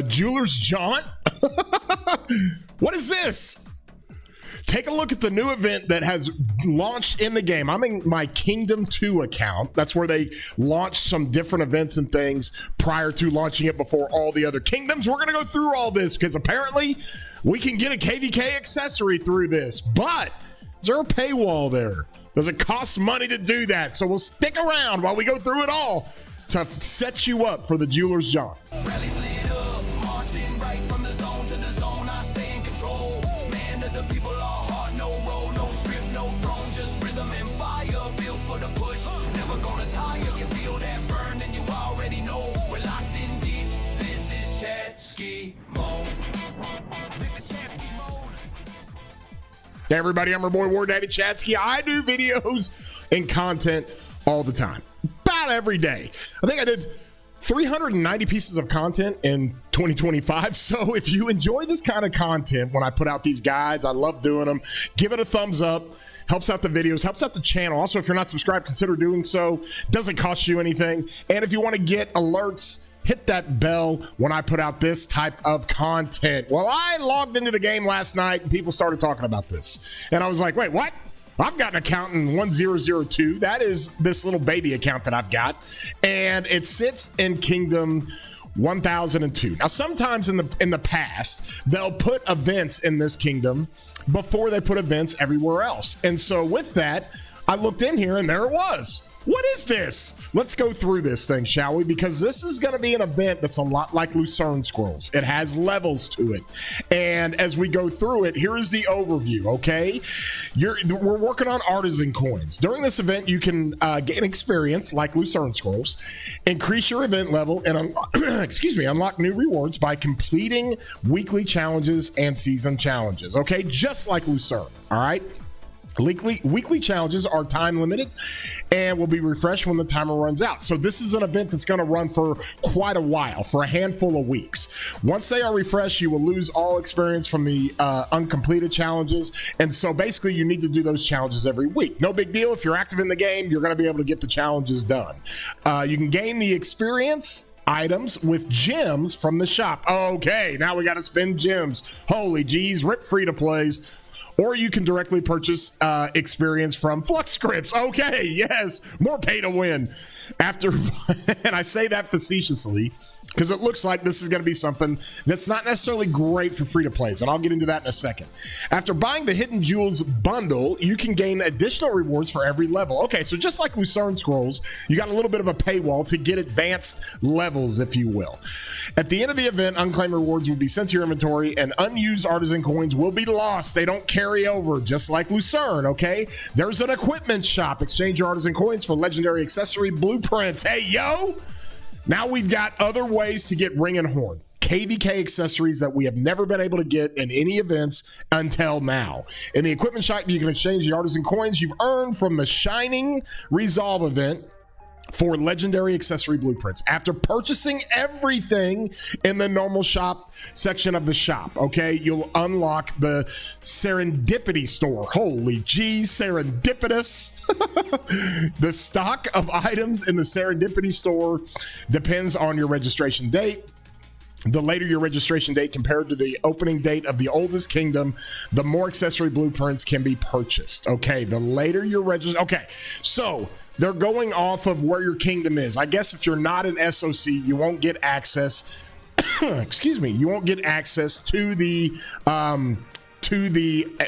Jeweler's Jaunt. What is this? Take a look at the new event that has launched in the game. I'm in my Kingdom 2 account. That's where they launched some different events and things prior to launching it before all the other kingdoms. We're going to go through all this because apparently we can get a KvK accessory through this. But is there a paywall there? Does it cost money to do that? So we'll stick around while we go through it all to set you up for the Jeweler's Jaunt. Hey everybody, I'm your boy War Daddy Chatsky. I do videos and content all the time, about every day. I think I did 390 pieces of content in 2025. So if you enjoy this kind of content when I put out these guides, I love doing them. Give it a thumbs up. Helps out the videos, helps out the channel. Also, if you're not subscribed, consider doing so. Doesn't cost you anything. And if you want to get alerts, hit that bell when I put out this type of content. Well, I logged into the game last night and people started talking about this. And I was like, wait, what? I've got an account in 1002. That is this little baby account that I've got. And it sits in Kingdom 1002. Now, sometimes in the past, they'll put events in this kingdom before they put events everywhere else. And so with that, I looked in here and there it was. What is this? Let's go through this thing, shall we? Because this is going to be an event that's a lot like Lucerne Scrolls. It has levels to it. And as we go through it, here is the overview, okay? We're working on artisan coins. During this event, you can gain experience like Lucerne Scrolls, increase your event level, and unlock new rewards by completing weekly challenges and season challenges, okay? Just like Lucerne, all right? Weekly challenges are time limited and will be refreshed when the timer runs out. So this is an event that's going to run for quite a while, for a handful of weeks. Once they are refreshed, you will lose all experience from the uncompleted challenges. And so basically you need to do those challenges every week. No big deal. If you're active in the game, you're going to be able to get the challenges done. You can gain the experience items with gems from the shop. Okay, now we got to spend gems. Holy geez, rip free to plays. Or you can directly purchase experience from Flux Scripts. Okay, yes, more pay to win. And I say that facetiously because it looks like this is going to be something that's not necessarily great for free-to-plays, and I'll get into that in a second. After buying the Hidden Jewels bundle, you can gain additional rewards for every level. Okay, so just like Lucerne Scrolls, you got a little bit of a paywall to get advanced levels, if you will. At the end of the event, unclaimed rewards will be sent to your inventory, and unused artisan coins will be lost. They don't carry over, just like Lucerne, okay? There's an equipment shop. Exchange your artisan coins for legendary accessory blueprints. Hey, yo! Now we've got other ways to get Ring and Horn. KvK accessories that we have never been able to get in any events until now. In the equipment shop, you can exchange the artisan coins you've earned from the Shining Resolve event for legendary accessory blueprints. After purchasing everything in the normal shop section of the shop, okay, you'll unlock the Serendipity store. Holy geez, serendipitous. The stock of items in the Serendipity store depends on your registration date. The later your registration date compared to the opening date of the oldest kingdom, the more accessory blueprints can be purchased. Okay, the later your registration. Okay, so they're going off of where your kingdom is. I guess if you're not an SOC, you won't get access. Excuse me, you won't get access to the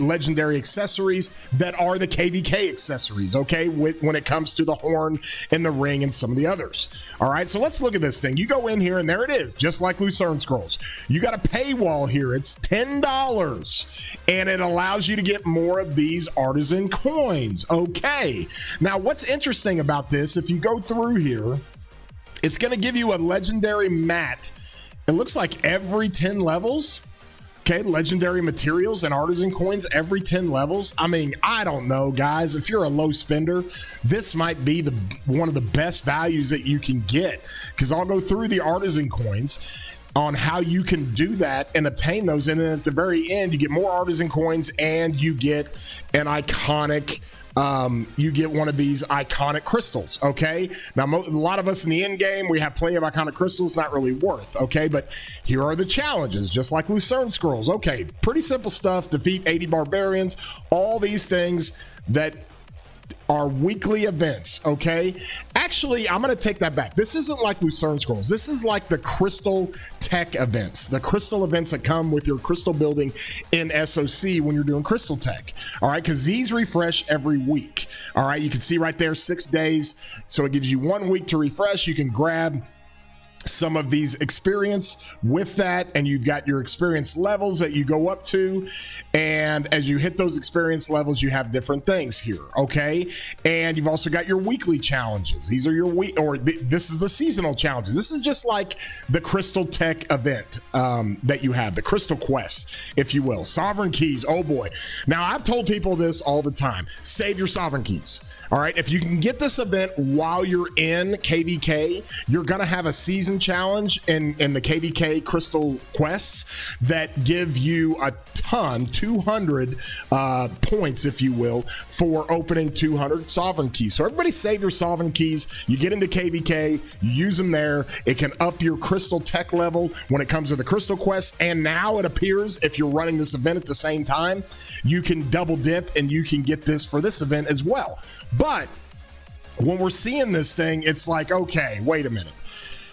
legendary accessories that are the KvK accessories, okay, when it comes to the horn and the ring and some of the others. All right, so let's look at this thing. You go in here and there it is, just like Lucerne Scrolls. You got a paywall here. It's $10 and it allows you to get more of these artisan coins. Okay, now what's interesting about this, if you go through here, it's going to give you a legendary mat. It looks like every 10 levels. Okay, legendary materials and artisan coins every 10 levels. I mean, I don't know, guys. If you're a low spender, this might be one of the best values that you can get, because I'll go through the artisan coins on how you can do that and obtain those. And then at the very end, you get more artisan coins and you get an iconic you get one of these iconic crystals. Okay, now a lot of us in the end game, we have plenty of iconic crystals, not really worth. Okay, but here are the challenges, just like Lucerne Scrolls. Okay, pretty simple stuff. Defeat 80 barbarians. All these things that are weekly events. Okay, actually, I'm going to take that back. This isn't like Lucerne Scrolls. This is like the crystal tech events, the crystal events that come with your crystal building in SOC when you're doing crystal tech. All right, because these refresh every week. All right, you can see right there 6 days, so it gives you 1 week to refresh. You can grab some of these experience with that, and you've got your experience levels that you go up to, and as you hit those experience levels, you have different things here. Okay, and you've also got your weekly challenges. These are your this is the seasonal challenges. This is just like the crystal tech event that you have, the crystal quest, if you will. Sovereign keys. Oh boy, now I've told people this all the time: save your sovereign keys. All right, if you can get this event while you're in KvK, you're gonna have a season challenge in the KvK crystal quests that give you a ton, 200 points, if you will, for opening 200 sovereign keys. So everybody save your sovereign keys. You get into KvK, you use them there. It can up your crystal tech level when it comes to the crystal quest. And now it appears if you're running this event at the same time, you can double dip and you can get this for this event as well. But when we're seeing this thing, it's like, okay, wait a minute.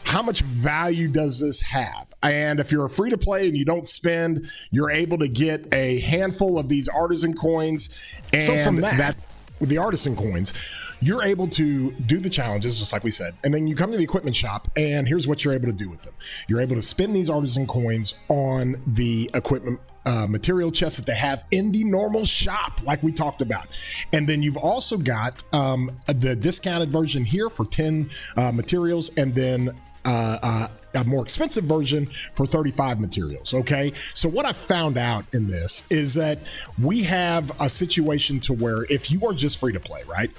How much value does this have? And if you're a free to play and you don't spend, you're able to get a handful of these artisan coins. And so from that with the artisan coins, you're able to do the challenges, just like we said. And then you come to the equipment shop, and here's what you're able to do with them. You're able to spend these artisan coins on the equipment material chests that they have in the normal shop, like we talked about. And then you've also got the discounted version here for 10 materials, and then a more expensive version for 35 materials. Okay, so what I found out in this is that we have a situation to where if you are just free to play, right?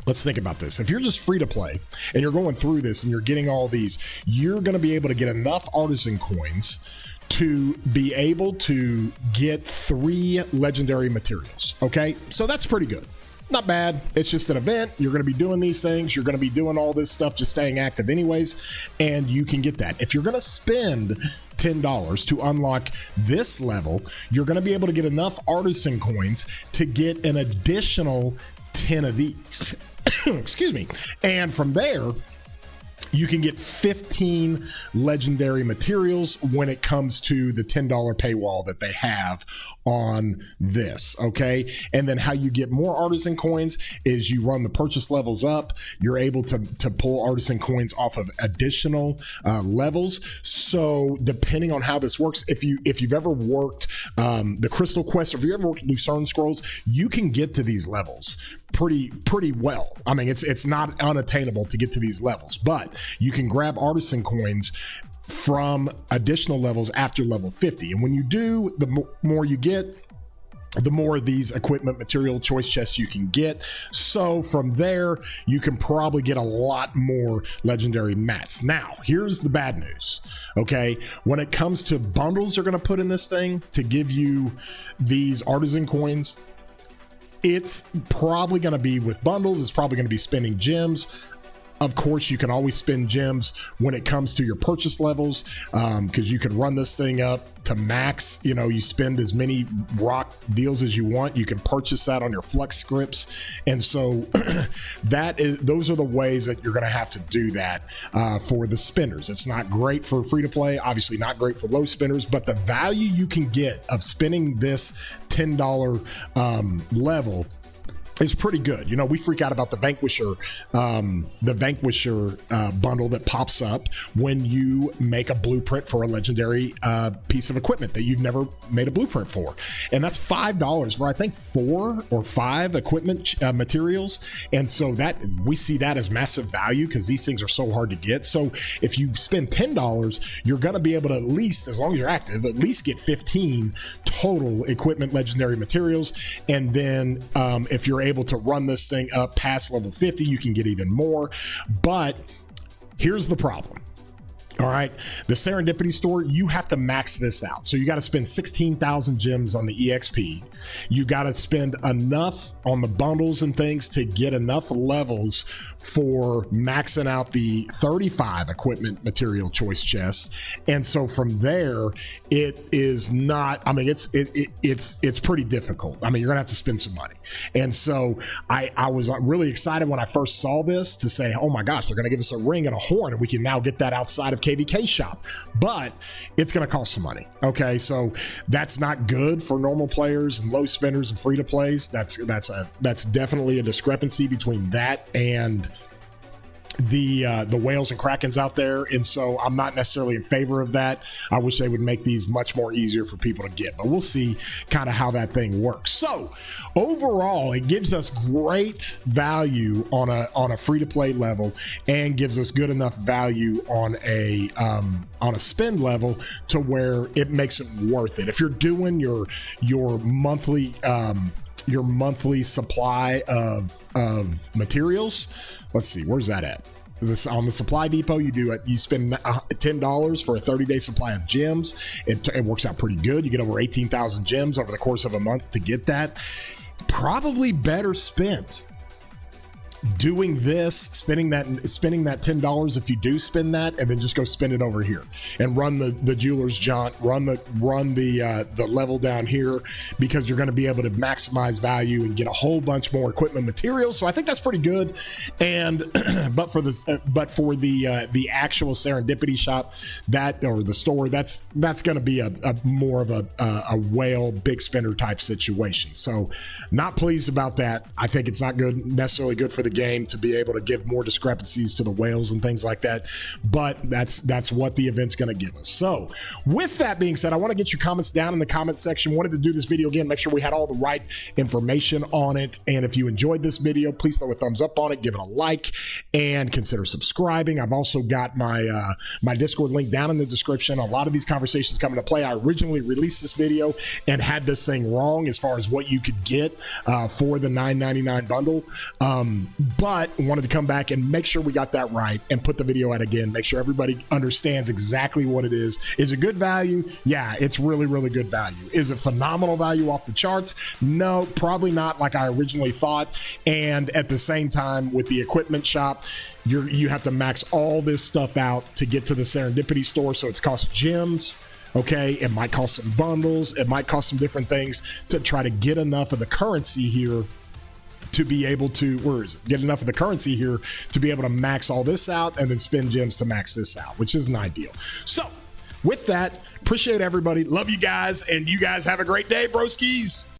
Let's think about this. If you're just free to play and you're going through this and you're getting all these, you're going to be able to get enough artisan coins to be able to get 3 legendary materials. Okay, so that's pretty good. Not bad. It's just an event. You're going to be doing these things. You're going to be doing all this stuff, just staying active anyways, and you can get that. If you're going to spend $10 to unlock this level, you're going to be able to get enough artisan coins to get an additional 10 of these. Excuse me. And from there, you can get 15 legendary materials when it comes to the $10 paywall that they have on this. Okay. And then how you get more artisan coins is you run the purchase levels up. You're able to pull artisan coins off of additional levels. So depending on how this works, if you've ever worked the Crystal Quest, or if you ever worked Lucerne Scrolls, you can get to these levels pretty well. I mean, it's not unattainable to get to these levels, but you can grab artisan coins from additional levels after level 50. And when you do, the more you get, the more of these equipment material choice chests you can get. So from there, you can probably get a lot more legendary mats. Now, here's the bad news. Okay, when it comes to bundles they're going to put in this thing to give you these artisan coins, it's probably going to be with bundles. It's probably going to be spending gems. Of course, you can always spend gems when it comes to your purchase levels, because you can run this thing up to max. You know, you spend as many rock deals as you want. You can purchase that on your Flux scripts. And so those are the ways that you're going to have to do that for the spenders. It's not great for free to play, obviously not great for low spenders, but the value you can get of spending this $10 level is pretty good. You know, we freak out about the Vanquisher bundle that pops up when you make a blueprint for a legendary piece of equipment that you've never made a blueprint for. And that's $5 for, I think, 4 or 5 equipment materials. And so that we see that as massive value because these things are so hard to get. So if you spend $10, you're going to be able to, at least, as long as you're active, at least get 15 total equipment legendary materials. And then if you're able to run this thing up past level 50, you can get even more. But here's the problem. All right, the Serendipity store, you have to max this out. So you got to spend 16,000 gems on the EXP. You got to spend enough on the bundles and things to get enough levels for maxing out the 35 equipment material choice chests. And so from there, it is not, I mean, it's pretty difficult. I mean, you're gonna have to spend some money. And so I was really excited when I first saw this to say, oh my gosh, they're gonna give us a ring and a horn and we can now get that outside of KvK shop, but it's gonna cost some money. Okay, so that's not good for normal players and low spenders and free to plays. That's definitely a discrepancy between that and the whales and krakens out there, and so I'm not necessarily in favor of that. I wish they would make these much more easier for people to get, but we'll see kind of how that thing works. So overall, it gives us great value on a free-to-play level and gives us good enough value on a spend level to where it makes it worth it. If you're doing your monthly supply of materials, let's see, where's that at? On the supply depot, you spend $10 for a 30-day supply of gems. It works out pretty good. You get over 18,000 gems over the course of a month to get that. Probably better spent doing this, spending that $10 if you do spend that, and then just go spend it over here and run the jeweler's jaunt, run the level down here, because you're going to be able to maximize value and get a whole bunch more equipment materials. So I think that's pretty good. And but for the actual Serendipity shop, or the store, that's going to be a more of a whale big spender type situation. So not pleased about that. I think it's not necessarily good for the game to be able to give more discrepancies to the whales and things like that, but that's what the event's going to give us. So with that being said, I want to get your comments down in the comment section. Wanted to do this video again, make sure we had all the right information on it, and if you enjoyed this video, please throw a thumbs up on it, give it a like, and consider subscribing. I've also got my my Discord link down in the description. A lot of these conversations come into play. I originally released this video and had this thing wrong as far as what you could get for the $9.99 bundle, but wanted to come back and make sure we got that right and put the video out again, make sure everybody understands exactly what it is. Is it good value? Yeah, it's really, really good value. Is it phenomenal value off the charts? No, probably not like I originally thought. And at the same time, with the equipment shop, you have to max all this stuff out to get to the Serendipity store, so it's cost gems. Okay, it might cost some bundles, it might cost some different things to try to get enough of the currency here to be able to, get enough of the currency here to be able to max all this out and then spend gems to max this out, which isn't ideal. So with that, appreciate everybody. Love you guys, and you guys have a great day, broskies.